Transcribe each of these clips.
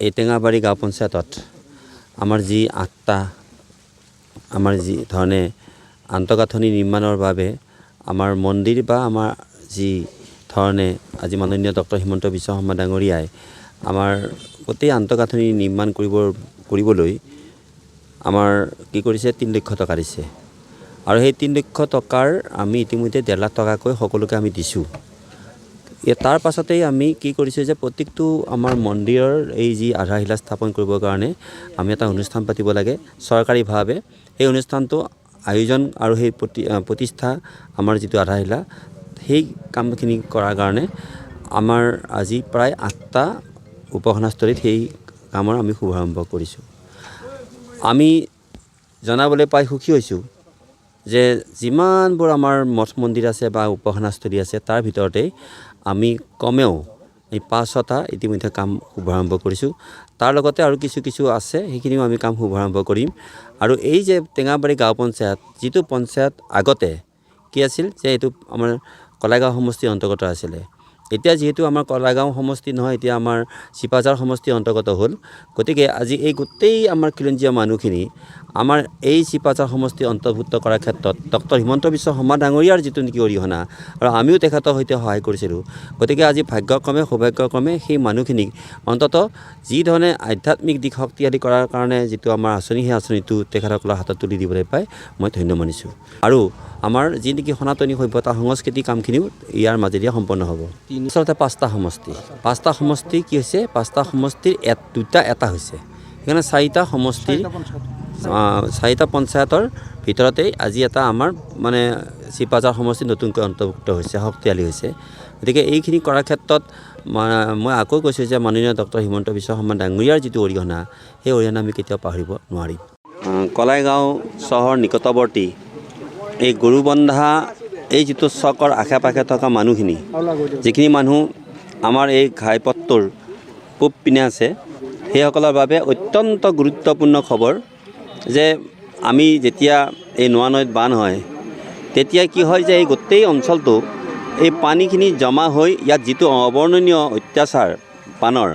এই টেঙাবাৰী গাঁও পঞ্চায়তত আমাৰ যি 8টা আমাৰ যি ধৰণে আন্তঃগাঁথনি নিৰ্মাণৰ বাবে আমাৰ মন্দিৰ বা আমাৰ যি ধৰণে আজি মাননীয় ডক্টৰ হিমন্ত বিশ্ব শৰ্মা ডাঙৰীয়াই আমাৰ গোটেই আন্তঃগাঁথনি নিৰ্মাণ কৰিবলৈ আমাৰ কি কৰিছে 3 লাখ টকা দিছে আৰু সেই 3 লাখ টকাৰ আমি ইতিমধ্যে 1.5 লাখ টকাকৈ সকলোকে আমি দিছোঁ। তাৰ পাছতেই আমি কি কৰিছোঁ যে প্ৰত্যেকটো আমাৰ মন্দিৰৰ এই যি আধাৰশিলা স্থাপন কৰিবৰ কাৰণে আমি এটা অনুষ্ঠান পাতিব লাগে চৰকাৰীভাৱে। সেই অনুষ্ঠানটো আয়োজন আৰু সেই প্ৰতিষ্ঠা আমাৰ যিটো আধাৰশিলা সেই কামখিনি কৰাৰ কাৰণে আমাৰ আজি প্ৰায় 8টা উপাসনাস্থলীত সেই কামৰ আমি শুভাৰম্ভ কৰিছোঁ। আমি জনাবলৈ পাই সুখী হৈছোঁ যে যিমানবোৰ আমাৰ মঠ মন্দিৰ আছে বা উপাসনাস্থলী আছে তাৰ ভিতৰতে আমি কমেও এই 5-6টা ইতিমধ্যে কাম শুভাৰম্ভ কৰিছোঁ। তাৰ লগতে আৰু কিছু আছে সেইখিনিও আমি কাম শুভাৰম্ভ কৰিম। আৰু এই যে টেঙাবাৰী গাঁও পঞ্চায়ত যিটো পঞ্চায়ত আগতে কি আছিল যে এইটো আমাৰ কলাইগাঁও সমষ্টিৰ অন্তৰ্গত আছিলে, এতিয়া যিহেতু আমাৰ কলাইগাঁও সমষ্টি নহয়, এতিয়া আমাৰ চিপাঝাৰ সমষ্টিৰ অন্তৰ্গত হ'ল। গতিকে আজি এই গোটেই আমাৰ খিলঞ্জীয়া মানুহখিনি আমাৰ এই চিপাঝাৰ সমষ্টি অন্তৰ্ভুক্ত কৰাৰ ক্ষেত্ৰত ডক্টৰ হিমন্ত বিশ্ব শৰ্মা ডাঙৰীয়াৰ যিটো নেকি অৰিহণা আৰু আমিও তেখেতৰ সৈতে সহায় কৰিছিলোঁ। গতিকে আজি ভাগ্যক্ৰমে সৌভাগ্যক্ৰমে সেই মানুহখিনিক অন্ততঃ যি ধৰণে আধ্যাত্মিক দিশ শক্তিশালী কৰাৰ কাৰণে যিটো আমাৰ আঁচনি সেই আঁচনিটো তেখেতসকলৰ হাতত তুলি দিবলৈ পাই মই ধন্য মানিছোঁ। আৰু আমাৰ যি নেকি সনাতনী সভ্যতা সংস্কৃতি কামখিনিও ইয়াৰ মাজেদি সম্পন্ন হ'ব। আচলতে 5টা সমষ্টি, 5টা সমষ্টি কি হৈছে 5টা সমষ্টিৰ 2টা এটা হৈছে, সেইকাৰণে 4টা সমষ্টিৰ 4টা পঞ্চায়তৰ ভিতৰতেই আজি এটা আমাৰ মানে চিপাঝাৰ সমষ্টি নতুনকৈ অন্তৰ্ভুক্ত হৈছে, শক্তিশালী হৈছে। গতিকে এইখিনি কৰাৰ ক্ষেত্ৰত মই আকৌ কৈছোঁ যে মাননীয় ডক্টৰ হিমন্ত বিশ্ব শৰ্মা ডাঙৰীয়াৰ যিটো অৰিহণা সেই অৰিহণা আমি কেতিয়াও পাহৰিব নোৱাৰিম। কলাইগাঁও চহৰ নিকটৱৰ্তী এই গৰুবন্ধা এই যিটো চকৰ আশে পাশে থকা মানুহখিনি, যিখিনি মানুহ আমাৰ এই ঘাইপথটোৰ পূব পিনে আছে, সেইসকলৰ বাবে অত্যন্ত গুৰুত্বপূৰ্ণ খবৰ যে আমি যেতিয়া এই নোৱা নৈত বান হয় তেতিয়া কি হয় যে এই গোটেই অঞ্চলটো এই পানীখিনি জমা হৈ ইয়াত যিটো অবৰ্ণনীয় অত্যাচাৰ বানৰ,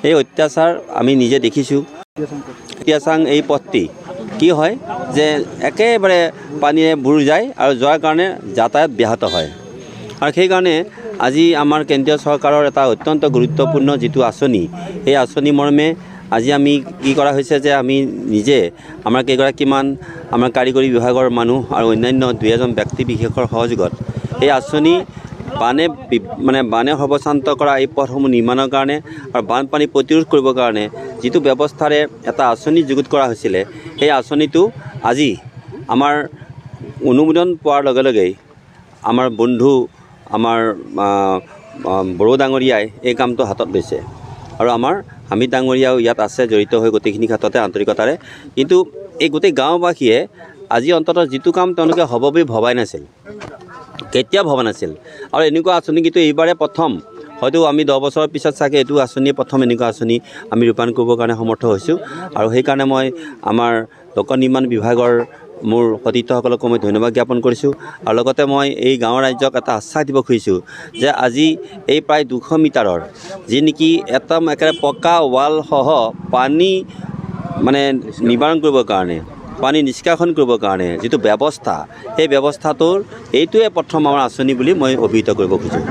এই অত্যাচাৰ আমি নিজে দেখিছোঁ। তিয়াচাং এই পথটি কি হয় যে একেবাৰে পানীৰে বুৰ যায় আৰু যোৱাৰ কাৰণে যাতায়াত ব্যাহত হয়। আৰু সেইকাৰণে আজি আমাৰ কেন্দ্ৰীয় চৰকাৰৰ এটা অত্যন্ত গুৰুত্বপূৰ্ণ যিটো আঁচনি, এই আঁচনি মৰ্মে আজি আমি কি কৰা হৈছে যে আমি নিজে আমাৰ কেইগৰাকীমান আমাৰ কাৰিকৰী বিভাগৰ মানুহ আৰু অন্যান্য 2-এজন ব্যক্তি বিশেষৰ সহযোগত এই আঁচনি বানে সৰ্বশান্ত কৰা এই পথসমূহ নিৰ্মাণৰ কাৰণে আৰু বানপানী প্ৰতিৰোধ কৰিবৰ কাৰণে যিটো ব্যৱস্থাৰে এটা আঁচনি যুগুত কৰা হৈছিলে, সেই আঁচনিটো আজি আমাৰ অনুমোদন পোৱাৰ লগে লগেই আমাৰ বন্ধু আমাৰ বড়ো ডাঙৰীয়াই এই কামটো হাতত লৈছে আৰু আমাৰ হামিদ ডাঙৰীয়াও ইয়াত আছে জড়িত হৈ গোটেইখিনি ক্ষেত্ৰতে আন্তৰিকতাৰে। কিন্তু এই গোটেই গাঁওবাসীয়ে আজি অন্ততঃ যিটো কাম তেওঁলোকে হ'ব বুলি ভবাই নাছিল, কেতিয়াও ভবা নাছিল। আৰু এনেকুৱা আঁচনি কিন্তু এইবাৰে প্ৰথম, হয়তো আমি 10 বছৰৰ পিছত চাগে এইটো আঁচনিয়ে প্ৰথম এনেকুৱা আঁচনি আমি ৰূপায়ণ কৰিবৰ কাৰণে সমৰ্থ হৈছোঁ। আৰু সেইকাৰণে মই আমাৰ লোক নিৰ্মাণ বিভাগৰ মোৰ সতীৰ্থসকলকো মই ধন্যবাদ জ্ঞাপন কৰিছোঁ। আৰু লগতে মই এই গাঁৱৰ ৰাইজক এটা আশ্বাস দিব খুজিছোঁ যে আজি এই প্ৰায় 200 মিটাৰৰ যি নেকি একদম একেবাৰে পকা ৱালসহ পানী নিবাৰণ কৰিবৰ কাৰণে, পানী নিষ্কাশন কৰিবৰ কাৰণে যিটো ব্যৱস্থা, সেই ব্যৱস্থাটোৰ এইটোৱে প্ৰথম আমাৰ আঁচনি বুলি মই অভিহিত কৰিব খোজোঁ।